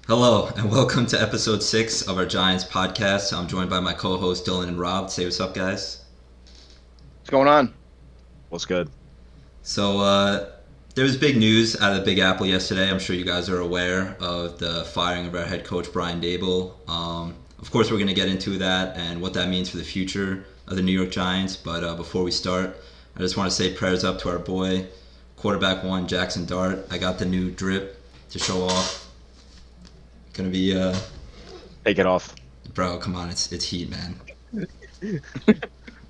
Hello, and welcome to episode 6 of our Giants podcast. I'm joined by my co hosts Dylan and Rob. Say what's up, guys. What's going on? What's good? So, there was big news out of the Big Apple yesterday. I'm sure you guys are aware of the firing of our head coach, Brian Daboll. Of course, we're going to get into that and what that means for the future of the New York Giants. But before we start, I just want to say prayers up to our boy, quarterback one, Jackson Dart. I got the new drip to show off. Gonna be Take it off. Bro, come on, it's heat, man.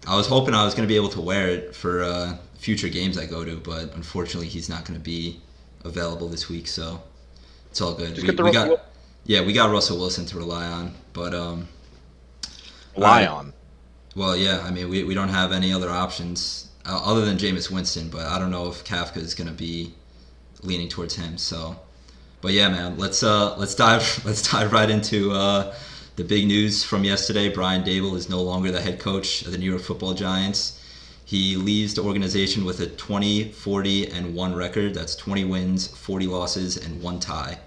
I was hoping I was gonna be able to wear it for future games I go to, but unfortunately he's not gonna be available this week, so it's all good. Just We, get the we Russell. got yeah, we got Russell Wilson to rely on, but Lie alright. on. Well, yeah, I mean we don't have any other options other than Jameis Winston, but I don't know if Kafka is gonna be leaning towards him. So, but yeah, man, let's dive let's dive right into the big news from yesterday. Brian Daboll is no longer the head coach of the New York Football Giants. He leaves the organization with a 20, 40, and 1 record. That's 20 wins, 40 losses, and 1 tie.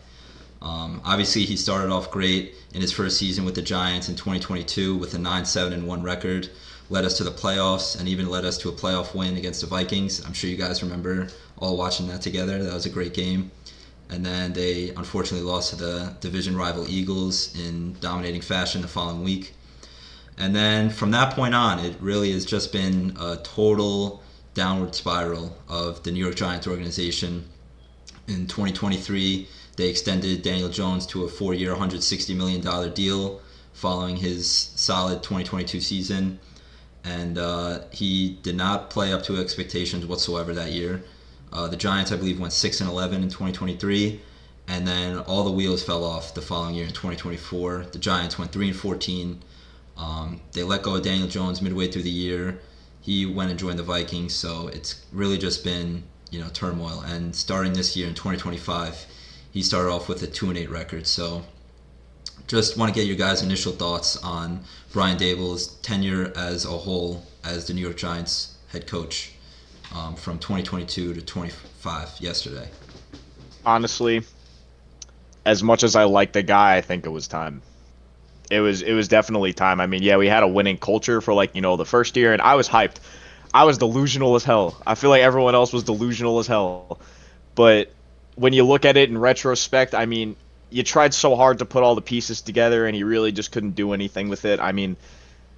Obviously, he started off great in his first season with the Giants in 2022 with a 9-7-1 record. Led us to the playoffs and even led us to a playoff win against the Vikings. I'm sure you guys remember all watching that together. That was a great game. And then they unfortunately lost to the division rival Eagles in dominating fashion the following week. And then from that point on, it really has just been a total downward spiral of the New York Giants organization. In 2023, they extended Daniel Jones to a 4-year, $160 million deal following his solid 2022 season. And he did not play up to expectations whatsoever that year. The Giants, I believe, went 6-11 in 2023, and then all the wheels fell off the following year in 2024. The Giants went 3-14. They let go of Daniel Jones midway through the year. He went and joined the Vikings, so it's really just been turmoil. And starting this year in 2025, he started off with a 2-8 record. So just want to get your guys' initial thoughts on Brian Daboll's tenure as a whole as the New York Giants head coach from 2022 to 25 yesterday. Honestly, as much as I like the guy, I think it was time. It was definitely time. I mean, yeah, we had a winning culture for the first year, and I was hyped. I was delusional as hell. I feel like everyone else was delusional as hell. But when you look at it in retrospect, I mean, you tried so hard to put all the pieces together, and you really just couldn't do anything with it. I mean,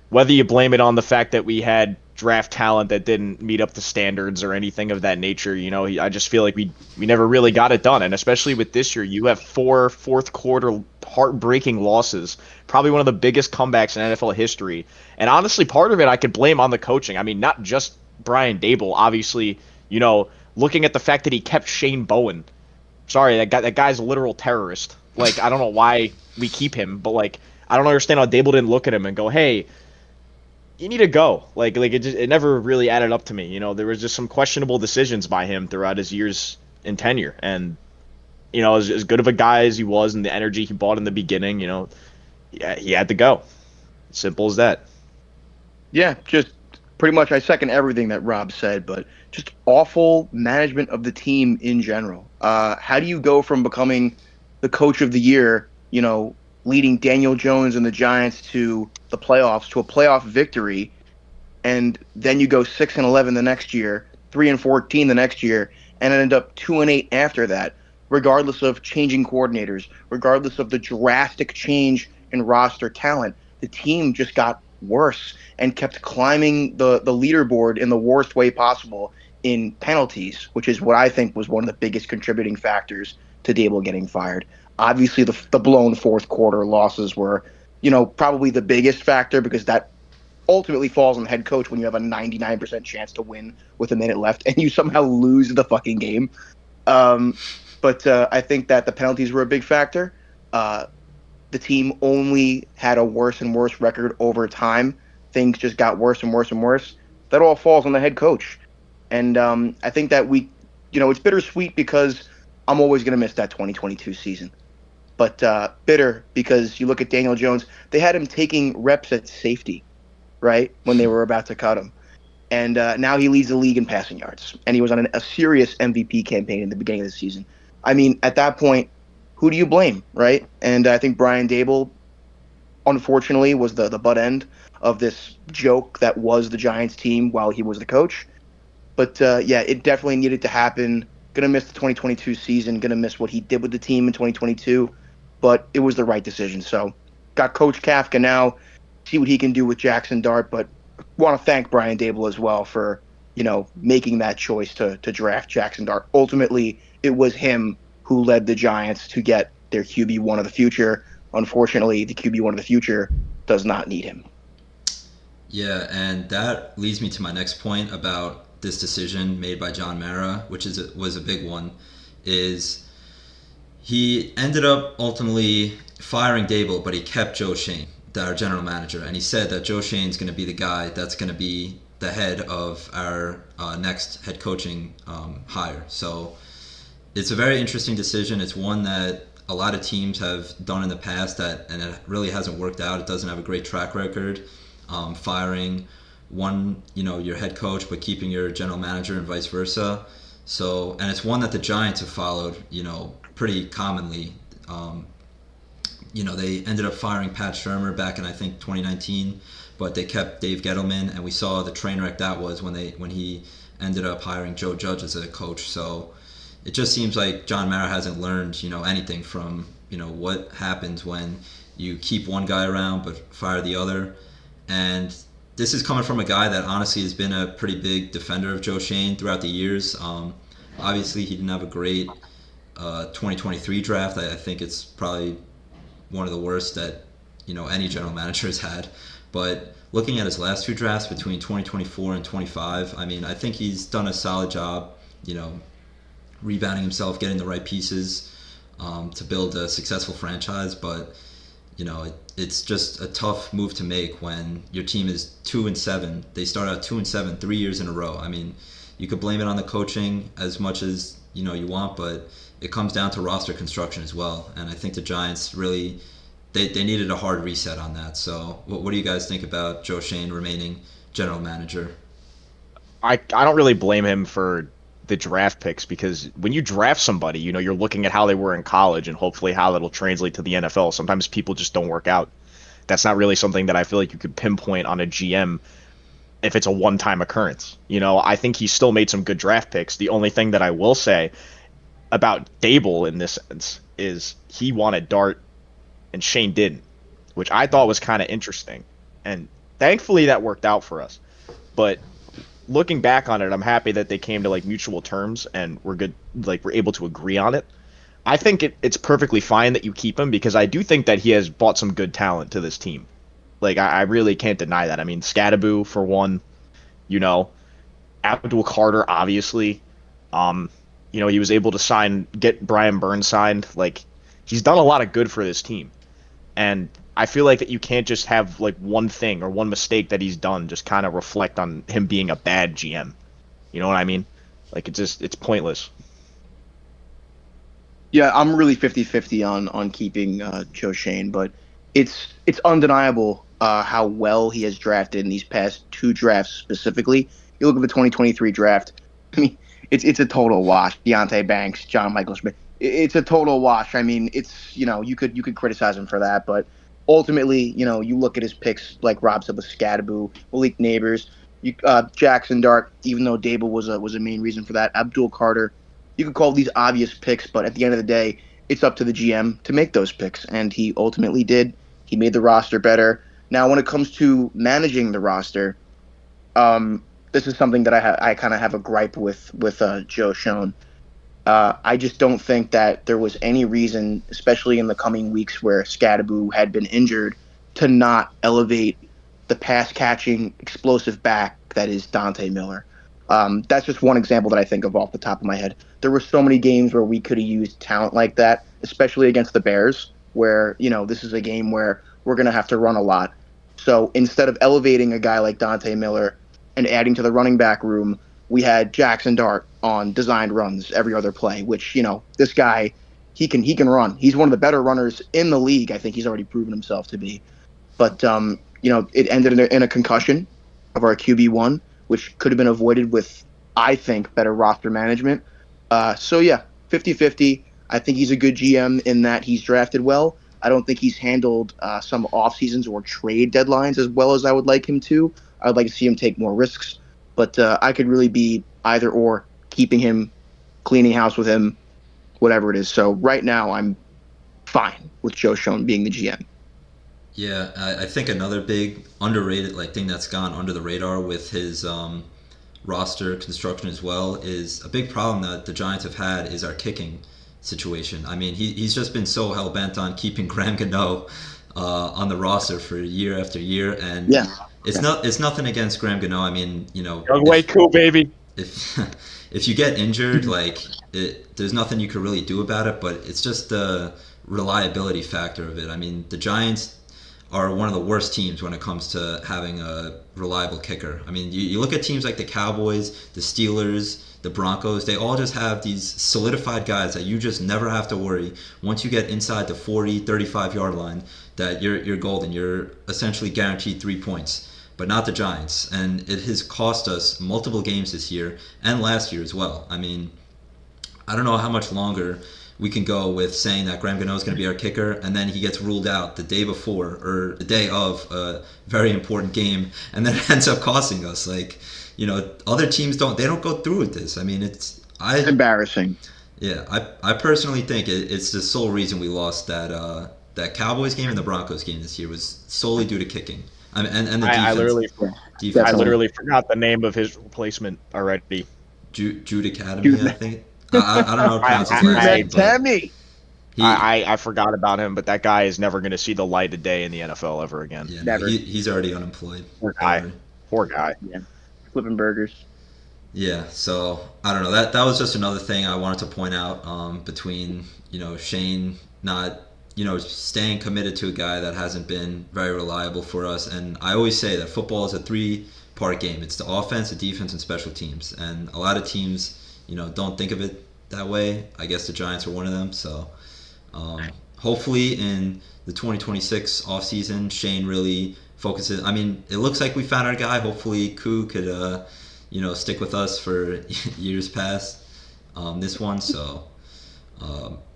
whether you blame it on the fact that we had draft talent that didn't meet up to standards or anything of that nature, I just feel like we never really got it done. And especially with this year, you have 4 fourth quarter heartbreaking losses, probably one of the biggest comebacks in NFL history. And honestly, part of it I could blame on the coaching. I mean, not just Brian Daboll, obviously, looking at the fact that he kept Shane Bowen. Sorry, that guy's a literal terrorist. Like, I don't know why we keep him, but I don't understand how Daboll didn't look at him and go, "Hey, you need to go." It never really added up to me. There was just some questionable decisions by him throughout his years in tenure, and as good of a guy as he was and the energy he brought in the beginning, yeah, he had to go. Simple as that. Yeah, just pretty much I second everything that Rob said, but just awful management of the team in general. How do you go from becoming the coach of the year, leading Daniel Jones and the Giants to the playoffs, to a playoff victory, and then you go 6-11 the next year, 3-14 the next year, and end up 2-8 after that, regardless of changing coordinators, regardless of the drastic change in roster talent. The team just got worse and kept climbing the leaderboard in the worst way possible in penalties, which is what I think was one of the biggest contributing factors to Dable getting fired. Obviously, the blown fourth quarter losses were, probably the biggest factor because that ultimately falls on the head coach when you have a 99% chance to win with a minute left and you somehow lose the fucking game. Um, but I think that the penalties were a big factor. The team only had a worse and worse record over time. Things just got worse and worse and worse. That all falls on the head coach. And I think that it's bittersweet because I'm always going to miss that 2022 season. But bitter because you look at Daniel Jones, they had him taking reps at safety, right, when they were about to cut him. And now he leads the league in passing yards. And he was on a serious MVP campaign in the beginning of the season. I mean, at that point, who do you blame, right? And I think Brian Daboll, unfortunately, was the butt end of this joke that was the Giants team while he was the coach. But yeah, it definitely needed to happen. Gonna miss the 2022 season. Gonna miss what he did with the team in 2022. But it was the right decision. So got Coach Kafka now. See what he can do with Jackson Dart. But want to thank Brian Dable as well for making that choice to draft Jackson Dart. Ultimately, it was him who led the Giants to get their QB1 of the future. Unfortunately, the QB1 of the future does not need him. Yeah, and that leads me to my next point about this decision made by John Mara, which was a big one, is he ended up ultimately firing Dable, but he kept Joe Schoen, our general manager, and he said that Joe Schoen's going to be the guy that's going to be the head of our next head coaching hire. So it's a very interesting decision. It's one that a lot of teams have done in the past and it really hasn't worked out. It doesn't have a great track record. Firing your head coach, but keeping your general manager and vice versa. So, and it's one that the Giants have followed, pretty commonly. They ended up firing Pat Shurmur back in I think 2019, but they kept Dave Gettleman, and we saw the train wreck that was when he ended up hiring Joe Judge as a coach. So it just seems like John Mara hasn't learned, anything from, what happens when you keep one guy around but fire the other. And this is coming from a guy that honestly has been a pretty big defender of Joe Schoen throughout the years. Obviously, he didn't have a great 2023 draft. I think it's probably one of the worst that any general manager has had. But looking at his last two drafts between 2024 and 25, I think he's done a solid job, rebounding himself, getting the right pieces to build a successful franchise. But it's just a tough move to make when your team is 2-7. They start out 2-7 3 years in a row. You could blame it on the coaching as much as you want, but it comes down to roster construction as well. And I think the Giants really they needed a hard reset on that. So what do you guys think about Joe Schoen remaining general manager? I don't really blame him for the draft picks, because when you draft somebody, you're looking at how they were in college and hopefully how that'll translate to the NFL. Sometimes people just don't work out. That's not really something that I feel like you could pinpoint on a GM if it's a one-time occurrence. I think he still made some good draft picks. The only thing that I will say about Dable in this sense is he wanted Dart and Shane didn't, which I thought was kind of interesting. And thankfully that worked out for us. But looking back on it, I'm happy that they came to mutual terms and we're able to agree on it. I think it's perfectly fine that you keep him, because I do think that he has brought some good talent to this team. I really can't deny that. Scadaboo for one, Abdul Carter obviously. He was able to get Brian Burns signed. He's done a lot of good for this team, and I feel like that you can't just have one thing or one mistake that he's done just kind of reflect on him being a bad GM. You know what I mean? It's pointless. Yeah, I'm really 50-50 on keeping Joe Schoen, but it's undeniable how well he has drafted in these past two drafts specifically. You look at the 2023 draft. It's a total wash. Deontay Banks, John Michael Schmidt. It's a total wash. It's you could criticize him for that, but ultimately, you look at his picks like Rob said with Scadaboo, Malik Neighbors, Jackson Dart. Even though Dable was a main reason for that, Abdul Carter. You could call these obvious picks, but at the end of the day, it's up to the GM to make those picks, and he ultimately did. He made the roster better. Now, when it comes to managing the roster, this is something that I kind of have a gripe with Joe Schoen. I just don't think that there was any reason, especially in the coming weeks where Scadaboo had been injured, to not elevate the pass-catching, explosive back that is Dante Miller. That's just one example that I think of off the top of my head. There were so many games where we could have used talent like that, especially against the Bears, where, this is a game where we're going to have to run a lot. So instead of elevating a guy like Dante Miller and adding to the running back room, we had Jackson Dart on designed runs every other play, which, this guy, he can run. He's one of the better runners in the league. I think he's already proven himself to be. But, it ended in a concussion of our QB1, which could have been avoided with, I think, better roster management. So, yeah, 50-50. I think he's a good GM in that he's drafted well. I don't think he's handled some off seasons or trade deadlines as well as I would like him to. I would like to see him take more risks, but I could really be either or, keeping him, cleaning house with him, whatever it is. So right now, I'm fine with Joe Schoen being the GM. Yeah, I think another big underrated thing that's gone under the radar with his roster construction as well is a big problem that the Giants have had is our kicking situation. I mean, he's just been so hell bent on keeping Graham Gano on the roster for year after year, and it's nothing against Graham Gano. I mean, Young way cool, baby. If if you get injured, there's nothing you can really do about it. But it's just the reliability factor of it. I mean, the Giants are one of the worst teams when it comes to having a reliable kicker. I mean, you look at teams like the Cowboys, the Steelers, the Broncos, they all just have these solidified guys that you just never have to worry. Once you get inside the 40, 35-yard line, that you're golden. You're essentially guaranteed 3 points. But not the Giants. And it has cost us multiple games this year and last year as well. I mean, I don't know how much longer we can go with saying that Graham Gano is going to be our kicker, and then he gets ruled out the day before or the day of a very important game, and then it ends up costing us. Other teams don't go through with this. I mean, it's embarrassing. Yeah, I personally think it's the sole reason we lost that Cowboys game and the Broncos game this year was solely due to kicking. I mean, and the defense. I literally forgot the name of his replacement already. Jude Academy, I think. I don't know how to pronounce his last name. I forgot about him, but that guy is never going to see the light of day in the NFL ever again. Yeah, never. He's already unemployed. Poor guy. Yeah, flipping burgers. Yeah, so I don't know. That was just another thing I wanted to point out between Shane not staying committed to a guy that hasn't been very reliable for us. And I always say that football is a 3-part game. It's the offense, the defense, and special teams. And a lot of teams don't think of it that way. I guess the Giants are one of them. So hopefully in the 2026 offseason, Shane really focuses. I mean, it looks like we found our guy. Hopefully Koo could, stick with us for years past this one. So,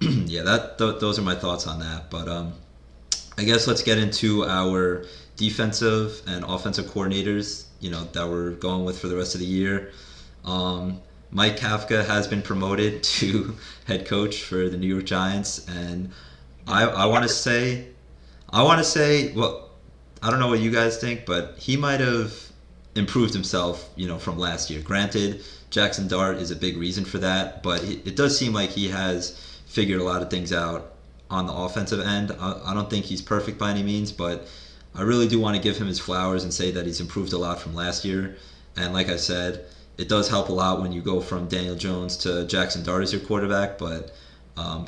those are my thoughts on that. But I guess let's get into our defensive and offensive coordinators, that we're going with for the rest of the year. Mike Kafka has been promoted to head coach for the New York Giants, and I want to say, well, I don't know what you guys think, but he might have improved himself, from last year. Granted, Jackson Dart is a big reason for that, but it does seem like he has figured a lot of things out on the offensive end. I don't think he's perfect by any means, but I really do want to give him his flowers and say that he's improved a lot from last year. And like I said, it does help a lot when you go from Daniel Jones to Jackson Dart as your quarterback, but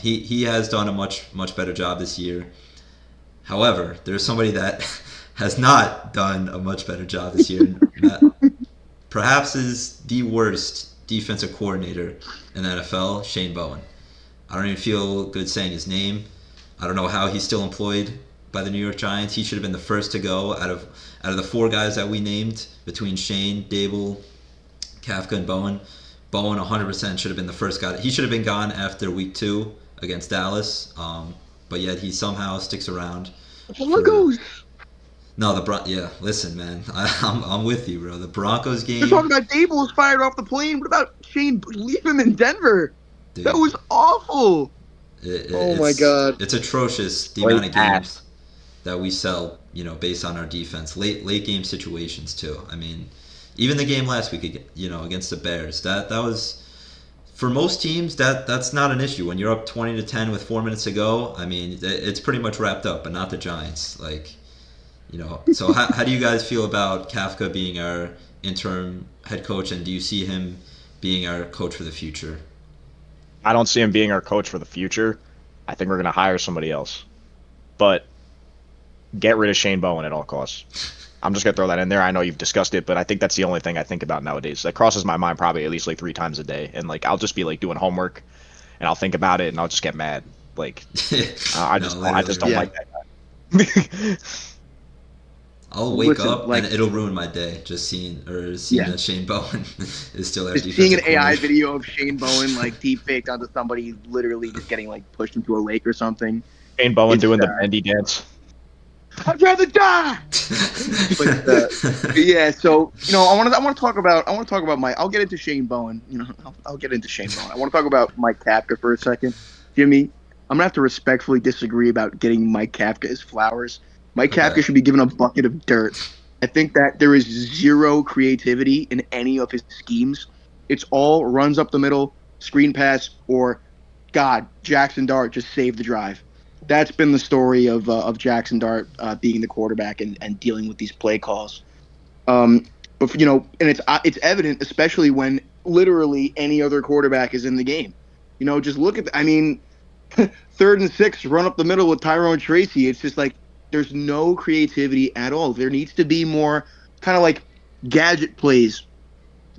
he has done a much better job this year. However, there's somebody that has not done a much better job this year. Perhaps is the worst defensive coordinator in the NFL, Shane Bowen. I don't even feel good saying his name. I don't know how he's still employed by the New York Giants. He should have been the first to go out of the 4 guys that we named between Shane, Daboll, Kafka, and Bowen. Bowen 100% should have been the first guy. He should have been gone after week 2 against Dallas, but yet he somehow sticks around. No, listen, man. I'm with you, bro. The Broncos game. You're talking about Daboll was fired off the plane. What about Shane? Leave him in Denver. Dude, that was awful. Oh my God. It's atrocious the amount of games that we sell, based on our defense. Late game situations too. I mean, even the game last week, against the Bears, that was, for most teams, that's not an issue. When you're up 20-10 with 4 minutes to go, I mean, it's pretty much wrapped up. But not the Giants. So how do you guys feel about Kafka being our interim head coach, and do you see him being our coach for the future? I don't see him being our coach for the future. I think we're going to hire somebody else. But get rid of Shane Bowen at all costs. I'm just going to throw that in there. I know you've discussed it, but I think that's the only thing I think about nowadays. That crosses my mind probably at least 3 times a day. And I'll just be doing homework, and I'll think about it, and I'll just get mad. I just don't like that guy. I'll wake Listen, up like, and it'll ruin my day just seeing yeah, that Shane Bowen is still our just seeing an defensive AI coordinator. video of Shane Bowen like deep faked onto somebody literally just getting like pushed into a lake or something. Shane Bowen It's doing the bendy dance. I'd rather die. But yeah, so I want to talk about my. I'll get into Shane Bowen. I'll get into Shane Bowen. I want to talk about Mike Kafka for a second, Jimmy. I'm gonna have to respectfully disagree about getting Mike Kafka his flowers. Mike Okay. Kafka should be given a bucket of dirt. I think that there is zero creativity in any of his schemes. It's all runs up the middle, screen pass, or God, Jackson Dart just saved the drive. That's been the story of Jackson Dart being the quarterback and dealing with these play calls. Um, but and it's evident, especially when literally any other quarterback is in the game. Just look at I mean, 3rd and 6, run up the middle with Tyrone Tracy. It's just like there's no creativity at all. There needs to be more kind of like gadget plays,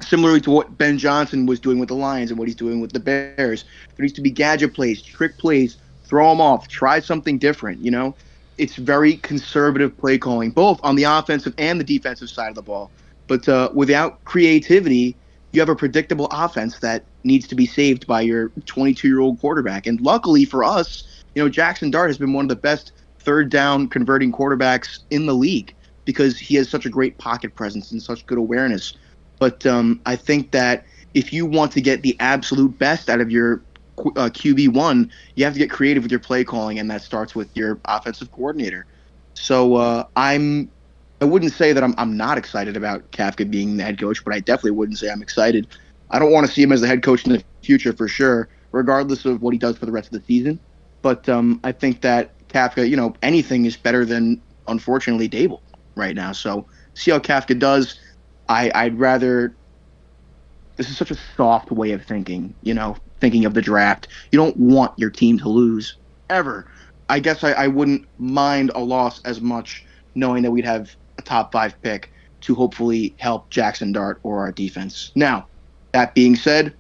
similarly to what Ben Johnson was doing with the Lions and what he's doing with the Bears. There needs to be gadget plays, trick plays, throw them off, try something different. It's very conservative play calling, both on the offensive and the defensive side of the ball. But without creativity, you have a predictable offense that needs to be saved by your 22-year-old quarterback. And luckily for us, Jackson Dart has been one of the best third down converting quarterbacks in the league because he has such a great pocket presence and such good awareness. But I think that if you want to get the absolute best out of your QB1, you have to get creative with your play calling, and that starts with your offensive coordinator. So I wouldn't say that I'm not excited about Kafka being the head coach, but I definitely wouldn't say I'm excited. I don't want to see him as the head coach in the future for sure, regardless of what he does for the rest of the season. But I think that Kafka, anything is better than, unfortunately, Daboll right now. So see how Kafka does. I'd rather. This is such a soft way of thinking, thinking of the draft. You don't want your team to lose ever. I guess I wouldn't mind a loss as much knowing that we'd have a top 5 pick to hopefully help Jackson Dart or our defense. Now, that being said,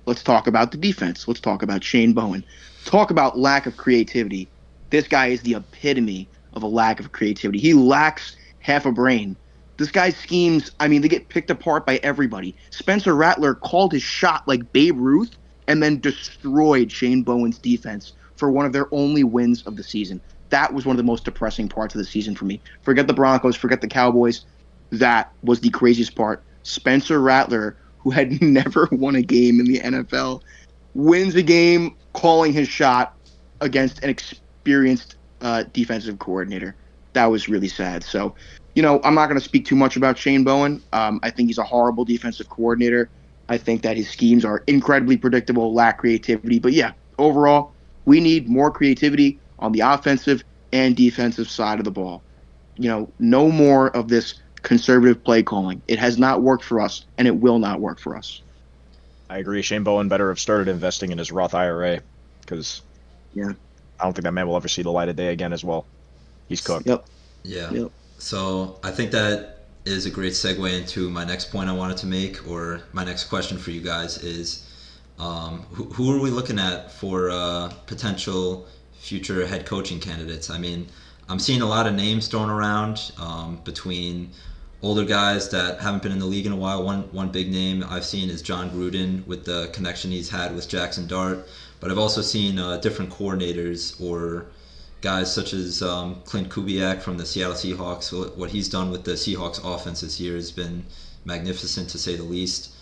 let's talk about the defense. Let's talk about Shane Bowen. Talk about lack of creativity. This guy is the epitome of a lack of creativity. He lacks half a brain. This guy's schemes, I mean, they get picked apart by everybody. Spencer Rattler called his shot like Babe Ruth and then destroyed Shane Bowen's defense for one of their only wins of the season. That was one of the most depressing parts of the season for me. Forget the Broncos, forget the Cowboys. That was the craziest part. Spencer Rattler, who had never won a game in the NFL, wins a game calling his shot against an experienced defensive coordinator. That was really sad. So, I'm not going to speak too much about Shane Bowen. I think he's a horrible defensive coordinator. I think that his schemes are incredibly predictable, lack creativity. But yeah, overall, we need more creativity on the offensive and defensive side of the ball. No more of this conservative play calling. It has not worked for us, and it will not work for us. I agree. Shane Bowen better have started investing in his Roth IRA because Yeah. I don't think that man will ever see the light of day again as well. He's cooked. Yep. Yeah. Yep. So I think that is a great segue into my next point I wanted to make, or my next question for you guys is, who are we looking at for potential future head coaching candidates? I mean, I'm seeing a lot of names thrown around between older guys that haven't been in the league in a while. One big name I've seen is John Gruden with the connection he's had with Jackson Dart, but I've also seen different coordinators or guys such as Clint Kubiak from the Seattle Seahawks. What he's done with the Seahawks offense this year has been magnificent, to say the least.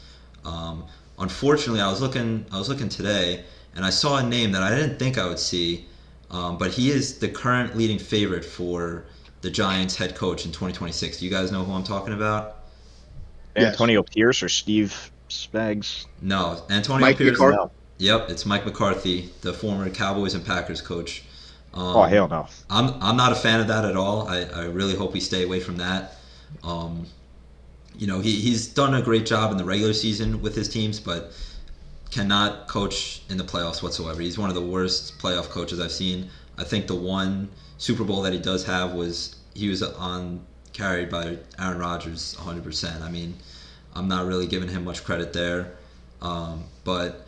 Unfortunately, I was looking today, and I saw a name that I didn't think I would see, but he is the current leading favorite for the Giants head coach in 2026. Do you guys know who I'm talking about? Yes. Antonio Pierce or Steve Spags? No, Antonio Mike Pierce. McCarthy. No. Yep, it's Mike McCarthy, the former Cowboys and Packers coach. Oh, hell no. I'm not a fan of that at all. I really hope we stay away from that. He's done a great job in the regular season with his teams, but cannot coach in the playoffs whatsoever. He's one of the worst playoff coaches I've seen. I think the one Super Bowl that he does have he was carried by Aaron Rodgers 100%. I mean, I'm not really giving him much credit there. But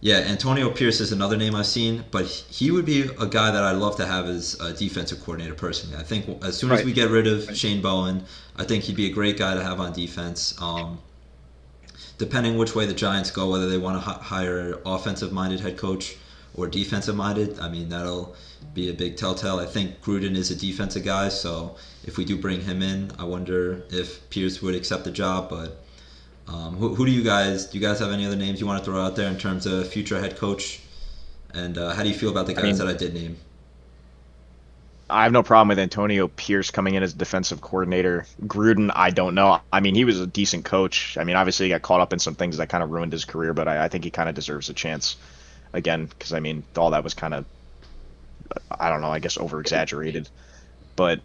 Yeah, Antonio Pierce is another name I've seen, but he would be a guy that I'd love to have as a defensive coordinator personally. I think as soon as Right. we get rid of Right. Shane Bowen, I think he'd be a great guy to have on defense. Depending which way the Giants go, whether they want to hire an offensive-minded head coach or defensive-minded, I mean that'll be a big telltale. I think Gruden is a defensive guy, so if we do bring him in, I wonder if Pierce would accept the job. But who do you guys have any other names you want to throw out there in terms of future head coach? And how do you feel about the I guys mean, that I did name? I have no problem with Antonio Pierce coming in as defensive coordinator. Gruden, I don't know. I mean, he was a decent coach. I mean, obviously he got caught up in some things that kind of ruined his career, but I think he kind of deserves a chance again because I mean, all that was kind of, I don't know, I guess over exaggerated. But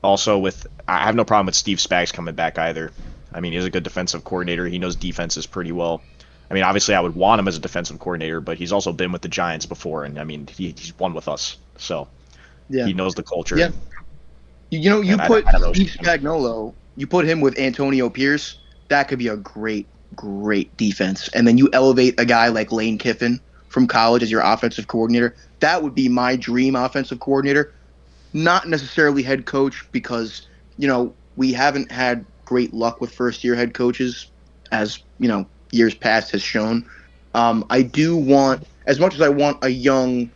also I have no problem with Steve Spags coming back either. I mean, he's a good defensive coordinator. He knows defenses pretty well. I mean, obviously I would want him as a defensive coordinator, but he's also been with the Giants before, and I mean, he's won with us, so Yeah. he knows the culture, Yeah. You and put I don't know. Steve Spagnuolo, you put him with Antonio Pierce, that could be a great defense. And then you elevate a guy like Lane Kiffin from college as your offensive coordinator. That would be my dream offensive coordinator. Not necessarily head coach because, we haven't had great luck with first year head coaches as, years past has shown. I do want, as much as I want a young,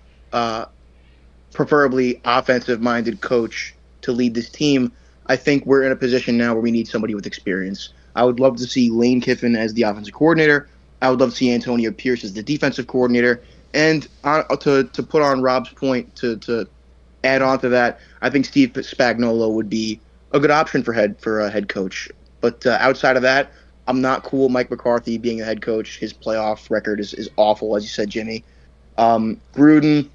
preferably offensive minded coach to lead this team, I think we're in a position now where we need somebody with experience. I would love to see Lane Kiffin as the offensive coordinator. I would love to see Antonio Pierce as the defensive coordinator. And to put on Rob's point, to add on to that, I think Steve Spagnuolo would be a good option for a head coach. But outside of that, I'm not cool with Mike McCarthy being a head coach. His playoff record is awful, as you said, Jimmy. Gruden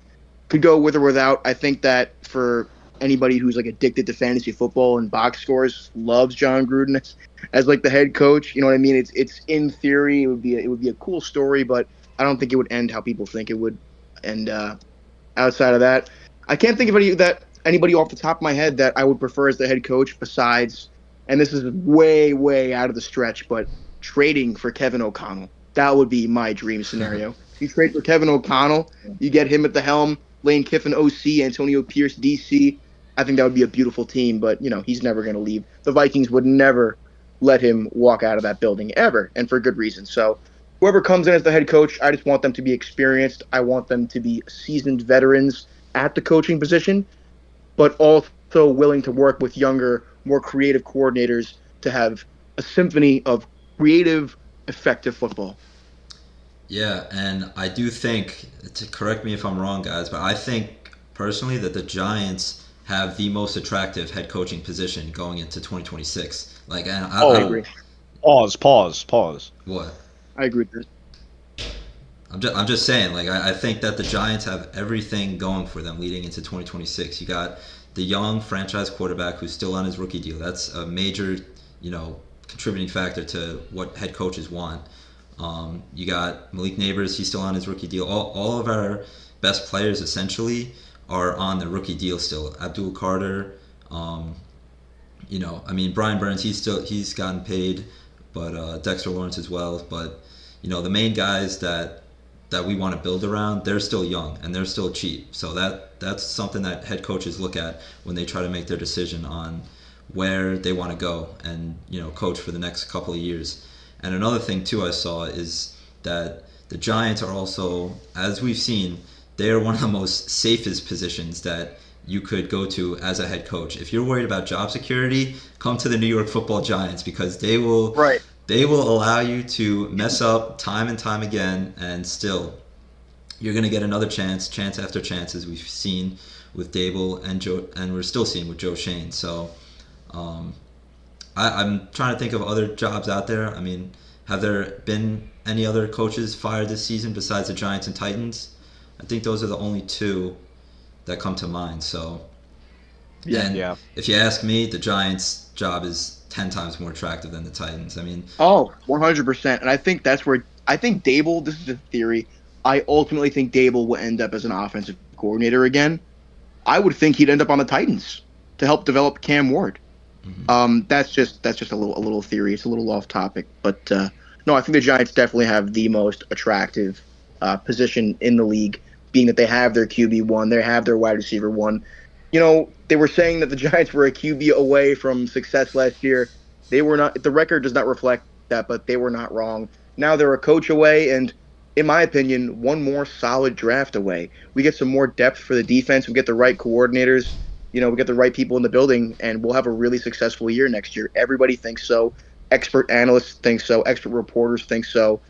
could go with or without. I think that for anybody who's like addicted to fantasy football and box scores, loves John Gruden as like the head coach. You know what I mean? It's in theory it would be a cool story, but I don't think it would end how people think it would. And outside of that, I can't think of anybody off the top of my head that I would prefer as the head coach besides. And this is way out of the stretch, but trading for Kevin O'Connell. That would be my dream scenario. You trade for Kevin O'Connell, you get him at the helm, Lane Kiffin OC, Antonio Pierce DC. I think that would be a beautiful team, but he's never going to leave. The Vikings would never let him walk out of that building ever, and for good reason. So whoever comes in as the head coach, I just want them to be experienced. I want them to be seasoned veterans at the coaching position, but also willing to work with younger, more creative coordinators to have a symphony of creative, effective football. Yeah, and I do think, to correct me if I'm wrong, guys, but I think personally that the Giants have the most attractive head coaching position going into 2026. Like, and I Oh, agree. pause. what? I agree with this. I'm just saying, like, I think that the Giants have everything going for them leading into 2026. You got the young franchise quarterback who's still on his rookie deal. That's a major, contributing factor to what head coaches want. You got Malik Neighbors, he's still on his rookie deal. All of our best players essentially are on the rookie deal still. Abdul Carter, Brian Burns, he's gotten paid, but Dexter Lawrence as well. But the main guys that we want to build around, they're still young and they're still cheap. So that's something that head coaches look at when they try to make their decision on where they want to go and coach for the next couple of years. And another thing too I saw is that the Giants are also, as we've seen, they are one of the most safest positions that you could go to as a head coach. If you're worried about job security, come to the New York Football Giants because Right. they will allow you to mess up time and time again, and still you're going to get another chance after chance, as we've seen with Daboll and we're still seeing with Joe Shane. So I'm trying to think of other jobs out there. I mean, have there been any other coaches fired this season besides the Giants and Titans? I think those are the only two that come to mind. So, and Yeah. if you ask me, the Giants' job is 10 times more attractive than the Titans. I mean, Oh, 100%. And I think that's where I think Dable, this is a theory, I ultimately think Dable will end up as an offensive coordinator again. I would think he'd end up on the Titans to help develop Cam Ward. That's just a little theory. It's a little off topic, but no, I think the Giants definitely have the most attractive position in the league, being that they have their QB1, they have their wide receiver one. You know, they were saying that the Giants were a QB away from success last year. They were not. The record does not reflect that, but they were not wrong. Now they're a coach away, and in my opinion, one more solid draft away. We get some more depth for the defense. We get the right coordinators. You know, we get the right people in the building, and we'll have a really successful year next year. Everybody thinks so. Expert analysts think so. Expert reporters think so.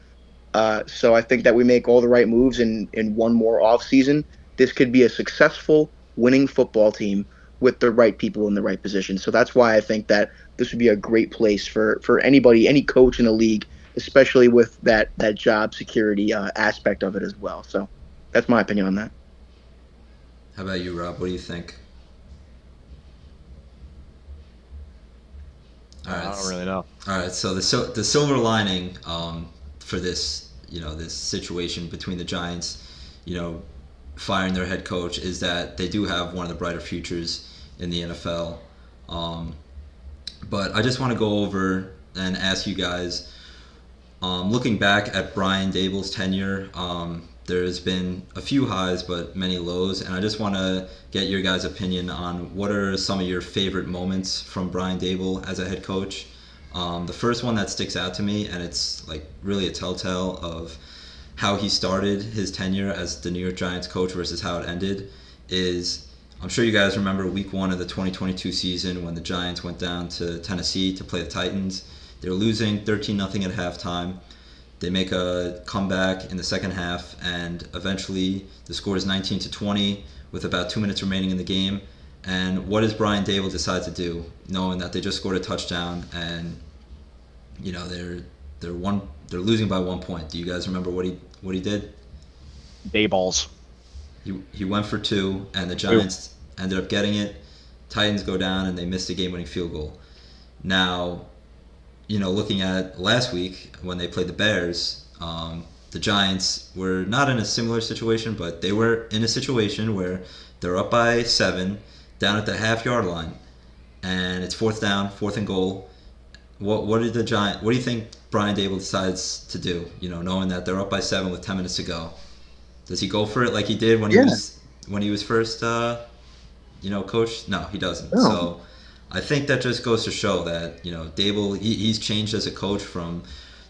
So I think that we make all the right moves in one more off season. This could be a successful, winning football team with the right people in the right position. So that's why I think that this would be a great place for anybody, any coach in the league, especially with that job security aspect of it as well. So that's my opinion on that. How about you, Rob? What do you think? All right. I don't really know. All right. So the silver lining for this, this situation between the Giants, firing their head coach, is that they do have one of the brighter futures in the NFL. But I just want to go over and ask you guys, looking back at Brian Daboll's tenure, there's been a few highs but many lows, and I just want to get your guys' opinion on what are some of your favorite moments from Brian Daboll as a head coach. The first one that sticks out to me, and it's like really a telltale of how he started his tenure as the New York Giants coach versus how it ended, is I'm sure you guys remember week 1 of the 2022 season when the Giants went down to Tennessee to play the Titans. They were losing 13-0 at halftime. They make a comeback in the second half, and eventually the score is 19-20 with about 2 minutes remaining in the game. And what does Brian Daboll decide to do, knowing that they just scored a touchdown and they're losing by 1 point? Do you guys remember what he did? Dayballs. He went for 2, and the Giants ended up getting it. Titans go down, and they missed a game-winning field goal. Now, looking at last week when they played the Bears, the Giants were not in a similar situation, but they were in a situation where they're up by 7, down at the half-yard line, and it's 4th down, 4th and goal. What do you think Brian Daboll decides to do? Knowing that they're up by 7 with 10 minutes to go, does he go for it like he did when he was first, coach? No, he doesn't. No. So I think that just goes to show that Daboll he's changed as a coach from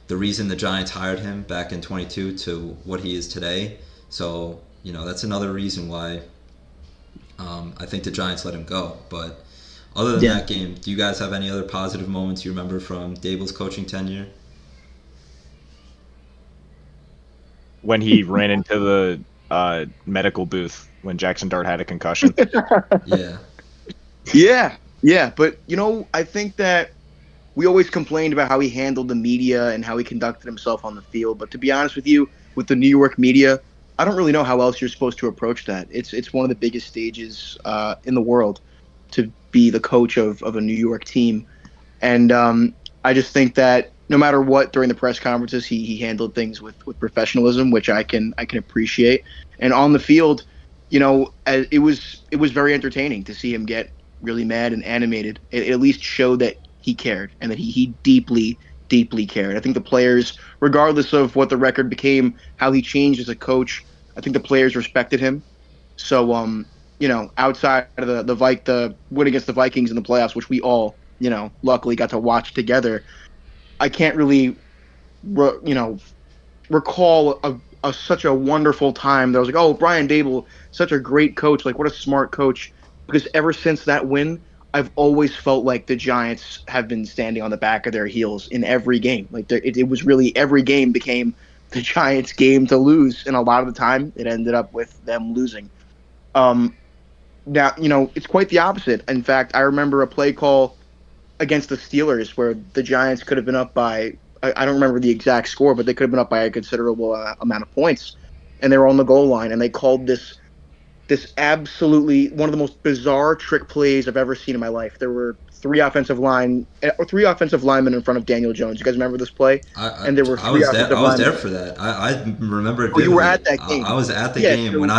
the reason the Giants hired him back in 22 to what he is today. So that's another reason why I think the Giants let him go. But other than that game, do you guys have any other positive moments you remember from Daboll's coaching tenure? When he ran into the medical booth when Jackson Dart had a concussion. Yeah. Yeah, but I think that we always complained about how he handled the media and how he conducted himself on the field. But to be honest with you, with the New York media, I don't really know how else you're supposed to approach that. It's one of the biggest stages in the world to be the coach of a New York team. And I just think that no matter what, during the press conferences, he handled things with professionalism, which I can appreciate. And on the field, it was very entertaining to see him get really mad and animated. It at least showed that he cared and that he deeply, deeply cared. I think the players, regardless of what the record became, how he changed as a coach, I think the players respected him. So, outside of the win against the Vikings in the playoffs, which we all, luckily got to watch together, I can't really, recall such a wonderful time that I was like, oh, Brian Daboll, such a great coach. Like, what a smart coach. Because ever since that win, I've always felt like the Giants have been standing on the back of their heels in every game. Like, it was really every game became the Giants' game to lose, and a lot of the time it ended up with them losing. Now, it's quite the opposite. In fact, I remember a play call against the Steelers where the Giants could have been up by, I don't remember the exact score, but they could have been up by a considerable amount of points, and they were on the goal line, and they called this absolutely one of the most bizarre trick plays I've ever seen in my life. There were three offensive linemen in front of Daniel Jones. You guys remember this play? And there were three offensive linemen. I was there for that. I remember it. Oh, you were at that game. I was at the game. So, when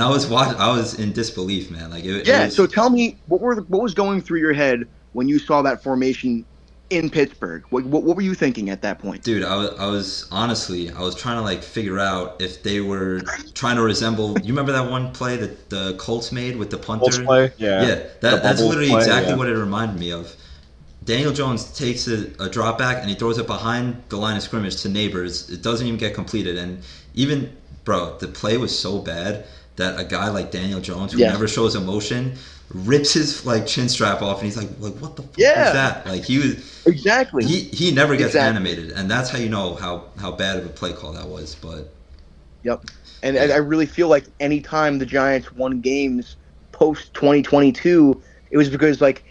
I was watching, I was in disbelief, man. Like it was... So tell me, what was going through your head when you saw that formation in Pittsburgh. What were you thinking at that point? Dude, I was honestly, I was trying to like figure out if they were trying to resemble. You remember that one play that the Colts made with the Colts punter? play, yeah. Yeah, The that's bubble literally play, exactly yeah. what it reminded me of. Daniel Jones takes a drop back and he throws it behind the line of scrimmage to Neighbors. It doesn't even get completed, and even bro, the play was so bad that a guy like Daniel Jones, who Yeah. never shows emotion, rips his like chin strap off, and he's like what the fuck was Yeah. that? Like he was. Exactly. He never gets Exactly. animated, and that's how you know how bad of a play call that was. But Yep. And I yeah, really feel like anytime the Giants won games post 2022, it was because like,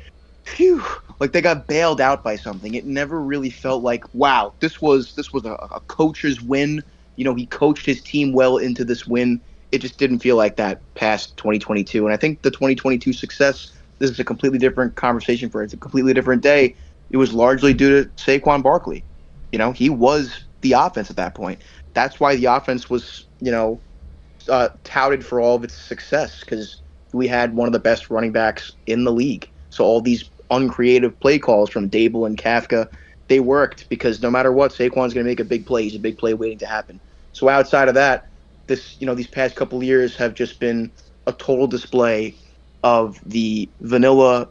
phew, like they got bailed out by something. It never really felt like, wow, this was a coach's win. You know, he coached his team well into this win. It just didn't feel like that past 2022. And I think the 2022 success, this is a completely different conversation for it. It's a completely different day. It was largely due to Saquon Barkley. You know, he was the offense at that point. That's why the offense was, touted for all of its success because we had one of the best running backs in the league. So all these uncreative play calls from Daboll and Kafka, they worked because no matter what, Saquon's going to make a big play. He's a big play waiting to happen. So outside of that, these past couple of years have just been a total display of the vanilla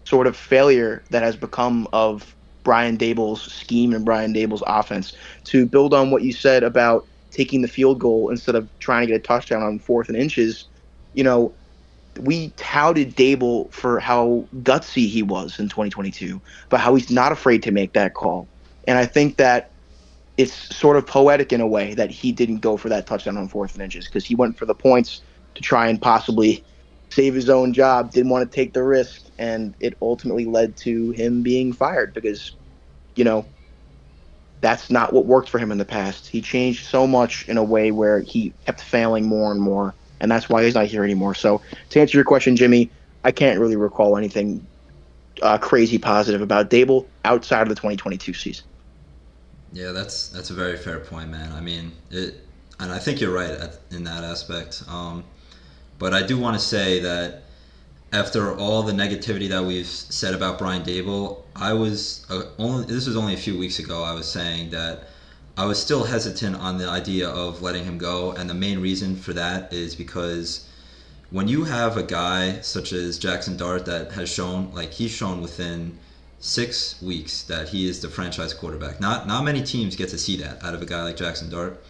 sort of failure that has become of Brian Daboll's scheme and Brian Daboll's offense. To build on what you said about taking the field goal instead of trying to get a touchdown on 4th and inches, you know, we touted Daboll for how gutsy he was in 2022, but how he's not afraid to make that call. And I think that it's sort of poetic in a way that he didn't go for that touchdown on 4th and inches because he went for the points to try and possibly save his own job, didn't want to take the risk, and it ultimately led to him being fired because, you know, that's not what worked for him in the past. He changed so much in a way where he kept failing more and more, and that's why he's not here anymore. So to answer your question, Jimmy, I can't really recall anything crazy positive about Daboll outside of the 2022 season. yeah, that's a very fair point, man. I mean, and I think you're right in that aspect. But I do want to say that after all the negativity that we've said about Brian Daboll, I was only this was only a few weeks ago. I was saying that I was still hesitant on the idea of letting him go, and the main reason for that is because when you have a guy such as Jackson Dart that has shown, like he's shown within 6 weeks that he is the franchise quarterback. Not many teams get to see that out of a guy like Jackson Dart.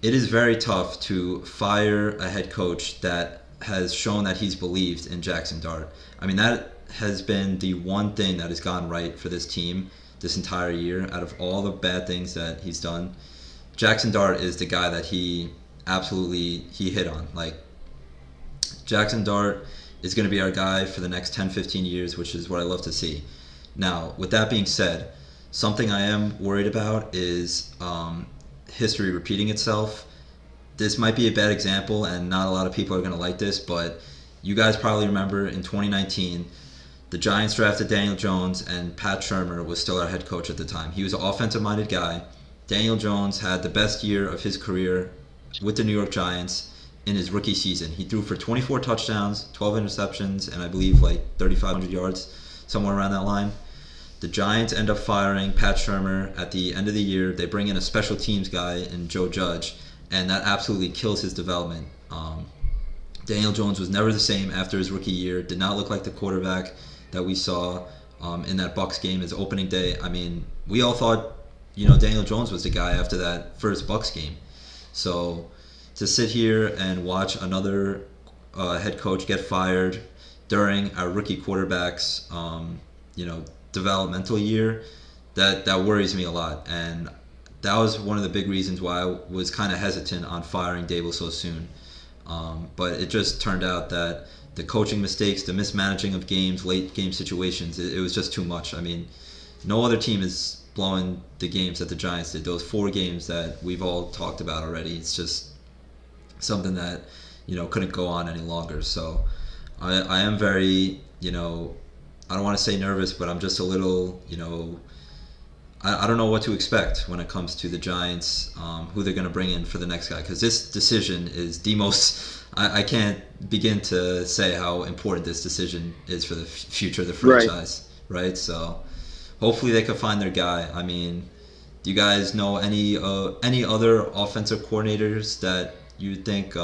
It is very tough to fire a head coach that has shown that he's believed in Jackson Dart. I mean, that has been the one thing that has gone right for this team this entire year. Out of all the bad things that he's done, Jackson Dart is the guy that he hit on. Like, Jackson Dart is going to be our guy for the next 10, 15 years, which is what I love to see. Now, with that being said, something I am worried about is history repeating itself. This might be a bad example, and not a lot of people are going to like this, but you guys probably remember in 2019, the Giants drafted Daniel Jones, and Pat Shurmur was still our head coach at the time. He was an offensive-minded guy. Daniel Jones had the best year of his career with the New York Giants in his rookie season. He threw for 24 touchdowns, 12 interceptions, and I believe like 3,500 yards, somewhere around that line. The Giants end up firing Pat Shurmur at the end of the year. They bring in a special teams guy in Joe Judge, and that absolutely kills his development. Daniel Jones was never the same after his rookie year. Did not look like the quarterback that we saw in that Bucs game, his opening day. I mean, we all thought, Daniel Jones was the guy after that first Bucs game. So to sit here and watch another head coach get fired during our rookie quarterback's, developmental year, that worries me a lot. And that was one of the big reasons why I was kind of hesitant on firing Daboll so soon. But it just turned out that the coaching mistakes, the mismanaging of games, late game situations, it was just too much. I mean, no other team is blowing the games that the Giants did. Those 4 games that we've all talked about already. It's just something that couldn't go on any longer. So I am very I don't want to say nervous, but I'm just a little I don't know what to expect when it comes to the Giants, who they're going to bring in for the next guy, because this decision is the most. I can't begin to say how important this decision is for the future of the franchise, right? So hopefully they could find their guy. I mean, do you guys know any other offensive coordinators that you think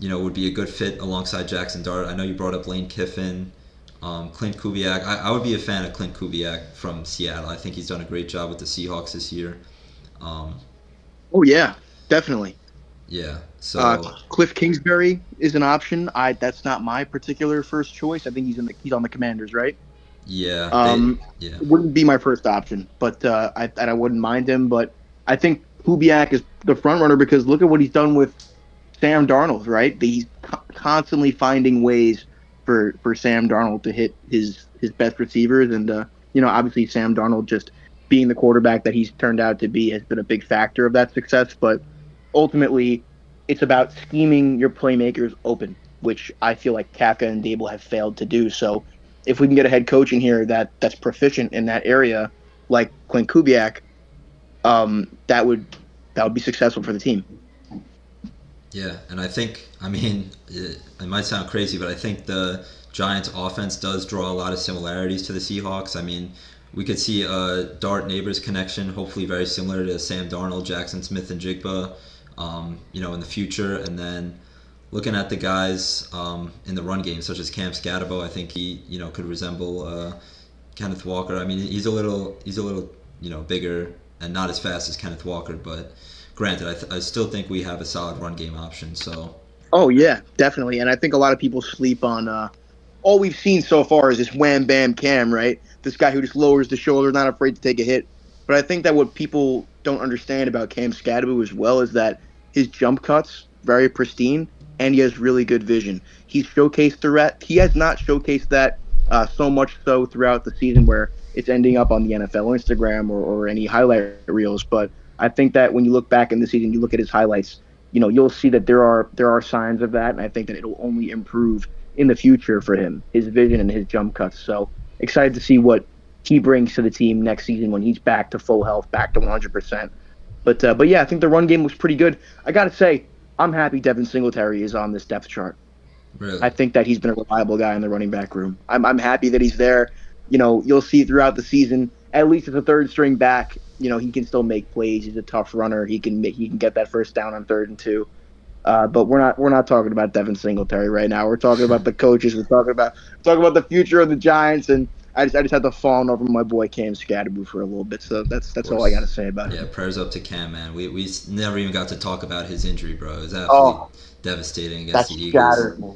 would be a good fit alongside Jackson Dart? I know you brought up Lane Kiffin, Clint Kubiak. I would be a fan of Clint Kubiak from Seattle. I think he's done a great job with the Seahawks this year. Um, Oh yeah, definitely. yeah, Uh, so Cliff Kingsbury is an option. That's not my particular first choice. I think he's on the Commanders, right? yeah, they yeah. It wouldn't be my first option, but I wouldn't mind him. But I think Kubiak is the front runner because look at what he's done with Sam Darnold, right? He's constantly finding ways for Sam Darnold to hit his best receivers, and obviously Sam Darnold just being the quarterback that he's turned out to be has been a big factor of that success. But ultimately, it's about scheming your playmakers open, which I feel like Kafka and Dable have failed to do. So if we can get a head coach in here that's proficient in that area, like Clint Kubiak, that would be successful for the team. Yeah, and I think, I mean, it might sound crazy, but I think the Giants' offense does draw a lot of similarities to the Seahawks. I mean, we could see a Dart Neighbors connection, hopefully very similar to Sam Darnold, Jackson Smith, and Jigba, in the future. And then looking at the guys in the run game, such as Cam Scatabo, I think he, could resemble Kenneth Walker. I mean, he's a little, bigger and not as fast as Kenneth Walker, but granted, I still think we have a solid run game option. So Oh yeah, definitely. And I think a lot of people sleep on all we've seen so far is this wham bam Cam, right? This guy who just lowers the shoulder, not afraid to take a hit. But I think that what people don't understand about Cam Scadaboo as well is that his jump cuts very pristine, and he has really good vision. He's showcased threat. He has not showcased that so much so throughout the season where it's ending up on the NFL Instagram or any highlight reels. But I think that when you look back in the season, you look at his highlights, you'll see that there are signs of that, and I think that it'll only improve in the future for him, his vision and his jump cuts. So excited to see what he brings to the team next season when he's back to full health, back to 100%. But yeah, I think the run game looks pretty good. I got to say, I'm happy Devin Singletary is on this depth chart. really, I think that he's been a reliable guy in the running back room. I'm happy that he's there. You'll see throughout the season, at least as a third string back, he can still make plays. He's a tough runner. He can get that first down on 3rd and 2. But we're not talking about Devin Singletary right now. We're talking about the coaches. We're talking about the future of the Giants, and I just had to fawn over my boy Cam Scadaboo for a little bit. So that's all I got to say about yeah, him. prayers up to Cam, man. We never even got to talk about his injury, bro. It was absolutely Oh, devastating that against the Eagles. shattered me.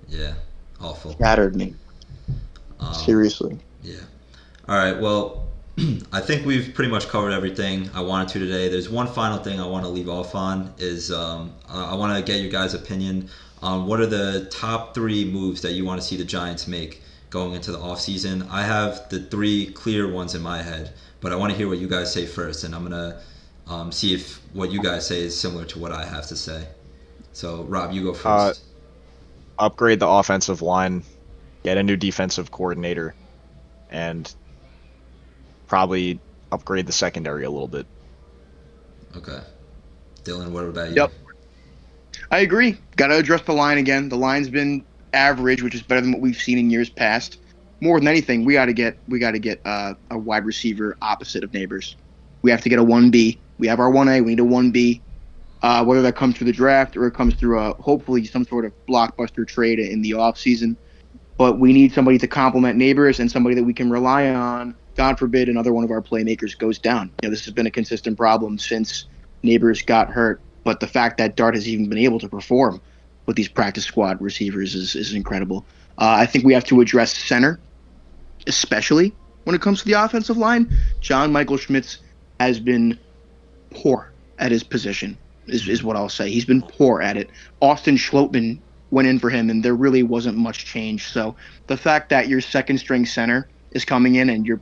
Yeah, awful. Shattered me. Um, Seriously. yeah. All right. Well, I think we've pretty much covered everything I wanted to today. There's one final thing I want to leave off on is I want to get your guys' opinion on what are the top 3 moves that you want to see the Giants make going into the offseason. I have the 3 clear ones in my head, but I want to hear what you guys say first, and I'm going to see if what you guys say is similar to what I have to say. So, Rob, you go Uh, first. Upgrade the offensive line, get a new defensive coordinator, and probably upgrade the secondary a little bit. Okay. Dylan, what about you? Yep. I agree. Got to address the line again. The line's been average, which is better than what we've seen in years past. More than anything, we got to get a wide receiver opposite of Neighbors. We have to get a 1B. We have our 1A. We need a 1B. Whether that comes through the draft or it comes through hopefully some sort of blockbuster trade in the offseason. But we need somebody to complement Neighbors and somebody that we can rely on. God forbid another one of our playmakers goes down. This has been a consistent problem since Neighbors got hurt. But the fact that Dart has even been able to perform with these practice squad receivers is incredible. I think we have to address center, especially when it comes to the offensive line. John Michael Schmitz has been poor at his position, is what I'll say. He's been poor at it. Austin Schlottman went in for him, and there really wasn't much change. So the fact that your second string center is coming in and you're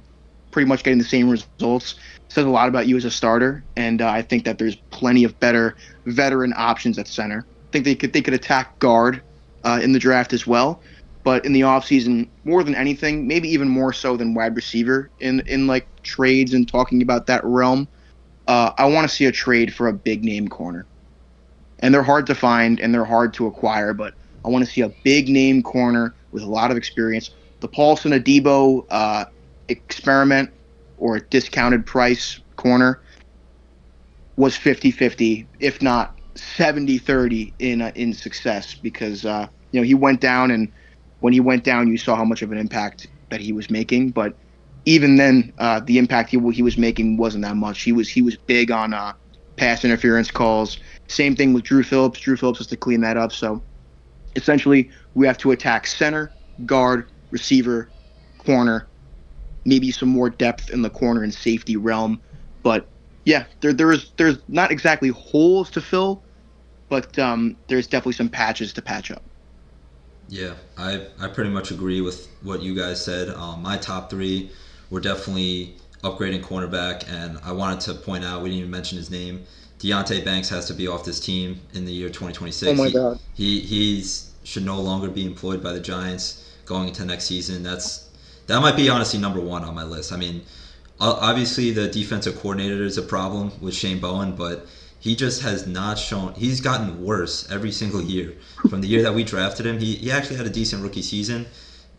pretty much getting the same results says a lot about you as a starter. And I think that there's plenty of better veteran options at center. I think they could attack guard in the draft as well. But in the offseason, more than anything, maybe even more so than wide receiver in like trades and talking about that realm, I want to see a trade for a big name corner. And they're hard to find and they're hard to acquire, but I want to see a big name corner with a lot of experience. The Paulson Adebo experiment or a discounted price corner was 50-50, if not 70-30 in success, because he went down, and when he went down, you saw how much of an impact that he was making. But even then, the impact he was making wasn't that much. He was big on pass interference calls. Same thing with Drew Phillips. Drew Phillips has to clean that up. So essentially, we have to attack center, guard, receiver, corner, maybe some more depth in the corner and safety realm. But yeah, there's not exactly holes to fill, but there's definitely some patches to patch up. Yeah, I pretty much agree with what you guys said. My top three were definitely upgrading cornerback, and I wanted to point out, we didn't even mention his name. Deontay Banks has to be off this team in the year 2026. Oh my God. He's should no longer be employed by the Giants going into next season. That might be honestly number one on my list. I mean, obviously the defensive coordinator is a problem with Shane Bowen, but he just has not shown. He's gotten worse every single year. From the year that we drafted him, he actually had a decent rookie season,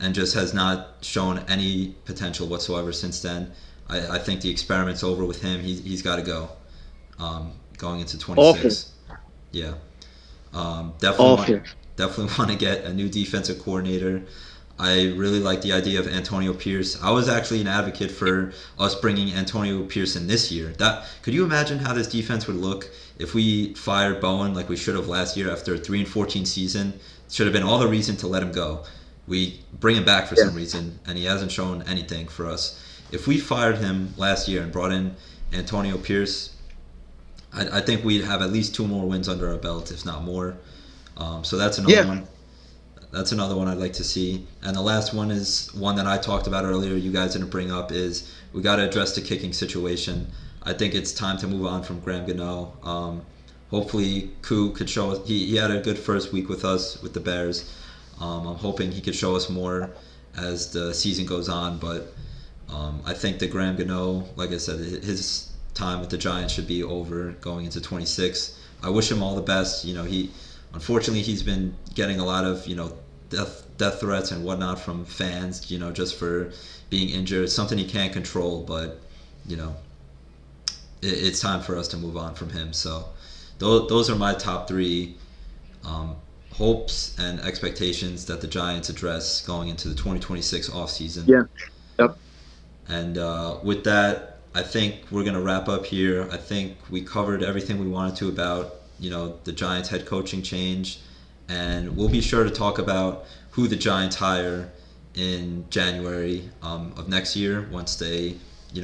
and just has not shown any potential whatsoever since then. I think the experiment's over with him. He's got to go. Going into 26. Awful. Yeah. Awful. Definitely want to get a new defensive coordinator. I really like the idea of Antonio Pierce. I was actually an advocate for us bringing Antonio Pierce in this year. Could you imagine how this defense would look if we fired Bowen like we should have last year after a 3-14 season? Should have been all the reason to let him go. We bring him back for some reason, and he hasn't shown anything for us. If we fired him last year and brought in Antonio Pierce, I think we'd have at least 2 more wins under our belt, if not more. So that's another one. That's another one I'd like to see. And the last one is one that I talked about earlier, you guys didn't bring up, is we got to address the kicking situation. I think it's time to move on from Graham Gano. Hopefully, Koo could show us. He had a good first week with us, with the Bears. I'm hoping he could show us more as the season goes on. But I think that Graham Gano, like I said, his time with the Giants should be over going into 26. I wish him all the best. Unfortunately, he's been getting a lot of, death threats and whatnot from fans, just for being injured. It's something he can't control, but, it's time for us to move on from him. So those are my top three hopes and expectations that the Giants address going into the 2026 offseason. Yeah. Yep. And with that, I think we're going to wrap up here. I think we covered everything we wanted to about the Giants head coaching change, and we'll be sure to talk about who the Giants hire in January of next year once they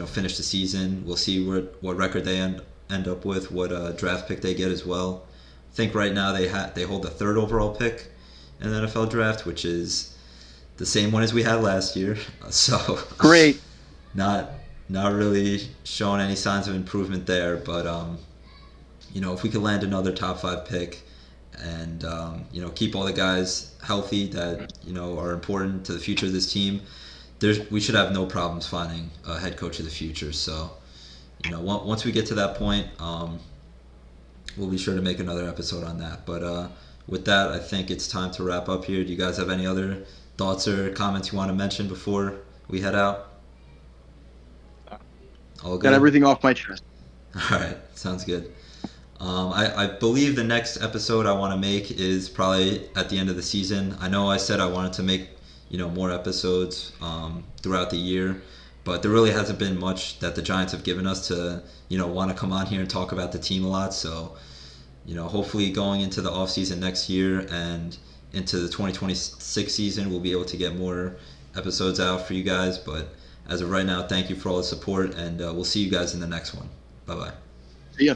finish the season. We'll see what record they end up with, what draft pick they get as well. I think right now they hold the 3rd overall pick in the NFL draft, which is the same one as we had last year. So great. Not really showing any signs of improvement there, but if we could land another top 5 pick and keep all the guys healthy that are important to the future of this team, we should have no problems finding a head coach of the future. So once we get to that point, we'll be sure to make another episode on that. But with that, I think it's time to wrap up here. Do you guys have any other thoughts or comments you want to mention before we head out? All good? Got everything off my chest. All right, sounds good. I believe the next episode I want to make is probably at the end of the season. I know I said I wanted to make more episodes throughout the year, but there really hasn't been much that the Giants have given us to want to come on here and talk about the team a lot. So hopefully going into the off season next year and into the 2026 season, we'll be able to get more episodes out for you guys. But as of right now, thank you for all the support, and we'll see you guys in the next one. Bye bye. See ya.